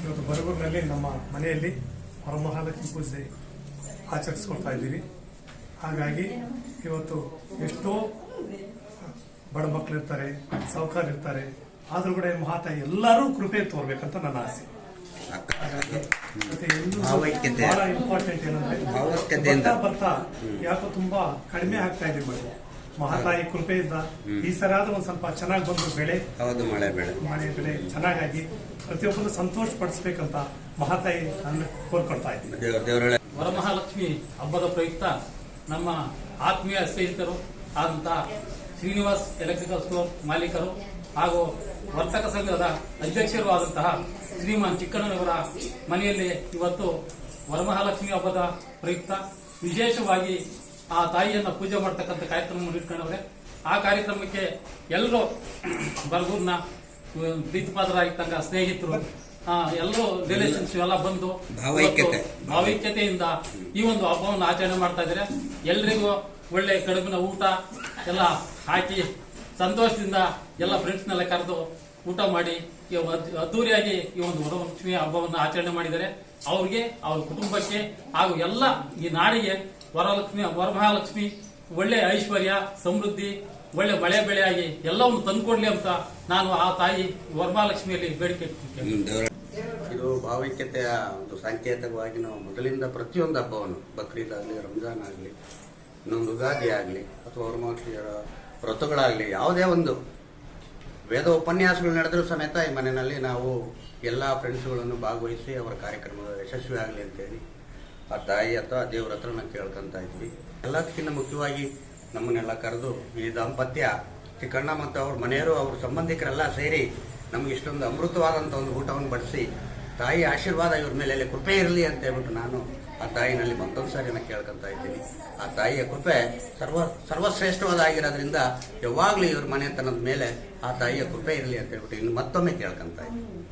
ಇವತ್ತು ಬರಗೂರಿನಲ್ಲಿ ನಮ್ಮ ಮನೆಯಲ್ಲಿ ವರಮಹಾಲಕ್ಷ್ಮಿ ಪೂಜೆ ಆಚರಿಸ್ಕೊಳ್ತಾ ಇದ್ದೀವಿ. ಹಾಗಾಗಿ ಇವತ್ತು ಎಷ್ಟೋ ಬಡ ಮಕ್ಕಳಿರ್ತಾರೆ, ಸಾಹುಕಾರ ಇರ್ತಾರೆ, ಆದ್ರೂ ಕೂಡ ಮಹಾತಾಯಿ ಎಲ್ಲರೂ ಕೃಪೆ ತೋರ್ಬೇಕಂತ ನನ್ನ ಆಸೆ. ಬಹಳ ಇಂಪಾರ್ಟೆಂಟ್ ಏನಂದ್ರೆ ಬರ್ತಾ ಯಾಕೋ ತುಂಬಾ ಕಡಿಮೆ ಆಗ್ತಾ ಇದೆ ಮಳೆ. ಮಹಾತಾಯಿ ಕೃಪೆಯಿಂದ ಈ ಸರಿ ಆದ್ರೂ ಒಂದ್ ಸ್ವಲ್ಪ ಚೆನ್ನಾಗಿ ಬಂದು ಮಳೆ ಬೆಳೆ ಚೆನ್ನಾಗಾಗಿ ಪ್ರತಿಯೊಬ್ಬರು ಸಂತೋಷ ಪಡಿಸ್ಬೇಕಂತ ಮಹಾತಾಯಿ ಕೋರ್ಕೊಳ್ತಾ ಇದ್ದೀನಿ. ವರಮಹಾಲಕ್ಷ್ಮಿ ಹಬ್ಬದ ಪ್ರಯುಕ್ತ ನಮ್ಮ ಆತ್ಮೀಯ ಸ್ನೇಹಿತರು ಆದಂತಹ ಶ್ರೀನಿವಾಸ್ ಎಲೆಕ್ಟ್ರಿಕಲ್ ಸ್ಟೋರ್ ಮಾಲೀಕರು ಹಾಗೂ ವರ್ತಕ ಸಂಘದ ಅಧ್ಯಕ್ಷರು ಆದಂತಹ ಶ್ರೀಮಾನ್ ಚಿಕ್ಕಣ್ಣನವರ ಮನೆಯಲ್ಲಿ ಇವತ್ತು ವರಮಹಾಲಕ್ಷ್ಮಿ ಹಬ್ಬದ ಪ್ರಯುಕ್ತ ವಿಶೇಷವಾಗಿ ಆ ತಾಯಿಯನ್ನ ಪೂಜೆ ಮಾಡತಕ್ಕಂಥ ಕಾರ್ಯಕ್ರಮವನ್ನು ಇಟ್ಕೊಂಡವ್ರೆ. ಆ ಕಾರ್ಯಕ್ರಮಕ್ಕೆ ಎಲ್ಲರೂ ಬರಗೂರಿನ ಪ್ರೀತಿಪಾತ್ರರಾಗಿದ್ದಂಗ ಸ್ನೇಹಿತರು ಎಲ್ಲರೂ ರಿಲೇಷನ್ಸ್ ಎಲ್ಲ ಬಂದು ಭಾವೈಕ್ಯತೆಯಿಂದ ಈ ಒಂದು ಹಬ್ಬವನ್ನು ಆಚರಣೆ ಮಾಡ್ತಾ ಇದ್ದಾರೆ. ಎಲ್ರಿಗೂ ಒಳ್ಳೆ ಕಡುಬಿನ ಊಟ ಎಲ್ಲ ಹಾಕಿ ಸಂತೋಷದಿಂದ ಎಲ್ಲ ಫ್ರೆಂಡ್ಸ್ನೆಲ್ಲ ಕರೆದು ಊಟ ಮಾಡಿ ಅದ್ದೂರಿಯಾಗಿ ಈ ಒಂದು ವರಮಹಾಲಕ್ಷ್ಮಿ ಹಬ್ಬವನ್ನು ಆಚರಣೆ ಮಾಡಿದ್ದಾರೆ. ಅವ್ರಿಗೆ, ಅವ್ರ ಕುಟುಂಬಕ್ಕೆ ಹಾಗೂ ಎಲ್ಲ ಈ ನಾಡಿಗೆ ವರಮಹಾಲಕ್ಷ್ಮಿ ಒಳ್ಳೆ ಐಶ್ವರ್ಯ, ಸಮೃದ್ಧಿ, ಒಳ್ಳೆ ಮಳೆ ಬೆಳೆಯಾಗಿ ಎಲ್ಲವನ್ನು ತಂದುಕೊಡ್ಲಿ ಅಂತ ನಾನು ಆ ತಾಯಿ ವರಮಹಾಲಕ್ಷ್ಮಿಯಲ್ಲಿ ಬೇಡಿಕೆ. ಇದು ಭಾವೈಕ್ಯತೆಯ ಒಂದು ಸಂಕೇತವಾಗಿ ನಾವು ಮೊದಲಿಂದ ಪ್ರತಿಯೊಂದು ಹಬ್ಬವನ್ನು, ಬಕ್ರೀದ್ ಆಗಲಿ, ರಂಜಾನ್ ಆಗಲಿ, ಇನ್ನೊಂದು ಯುಗಾದಿ ಆಗಲಿ ಅಥವಾ ವರಮಹಾಲಕ್ಷ್ಮಿಯರ ವ್ರತಗಳಾಗಲಿ, ಯಾವುದೇ ಒಂದು ವೇದ ಉಪನ್ಯಾಸಗಳು ನಡೆದರೂ ಸಮೇತ ಈ ಮನೆಯಲ್ಲಿ ನಾವು ಎಲ್ಲ ಫ್ರೆಂಡ್ಸ್ಗಳನ್ನು ಭಾಗವಹಿಸಿ ಅವರ ಕಾರ್ಯಕ್ರಮ ಯಶಸ್ವಿ ಆಗಲಿ ಅಂತೇಳಿ ಆ ತಾಯಿ ಅಥವಾ ದೇವರ ಹತ್ರ ನಾವು ಕೇಳ್ಕೊಂತ ಇದ್ವಿ. ಎಲ್ಲದಕ್ಕಿಂತ ಮುಖ್ಯವಾಗಿ ನಮ್ಮನ್ನೆಲ್ಲ ಕರೆದು ಈ ದಾಂಪತ್ಯ ಚಿಕ್ಕಣ್ಣ ಮತ್ತು ಅವ್ರ ಮನೆಯವರು, ಅವ್ರ ಸಂಬಂಧಿಕರೆಲ್ಲ ಸೇರಿ ನಮ್ಗೆ ಇಷ್ಟೊಂದು ಅಮೃತವಾದಂಥ ಒಂದು ಊಟವನ್ನು ಬಡಿಸಿ ತಾಯಿ ಆಶೀರ್ವಾದ ಇವ್ರ ಮೇಲೆ ಕೃಪೆ ಇರಲಿ ಅಂತ ಹೇಳ್ಬಿಟ್ಟು ನಾನು ಆ ತಾಯಿನಲ್ಲಿ ಮತ್ತೊಂದು ಸಾರಿ ಕೇಳ್ಕೊಂತ ಇದ್ದೀನಿ. ಆ ತಾಯಿಯ ಕೃಪೆ ಸರ್ವಶ್ರೇಷ್ಠವಾದಾಗಿರೋದ್ರಿಂದ ಯಾವಾಗಲೂ ಇವ್ರ ಮನೆತನದ ಮೇಲೆ ಆ ತಾಯಿಯ ಕೃಪೆ ಇರಲಿ ಅಂತ ಹೇಳ್ಬಿಟ್ಟು ಇನ್ನು ಮತ್ತೊಮ್ಮೆ ಕೇಳ್ಕೊಂತ ಇದ್ದೀನಿ.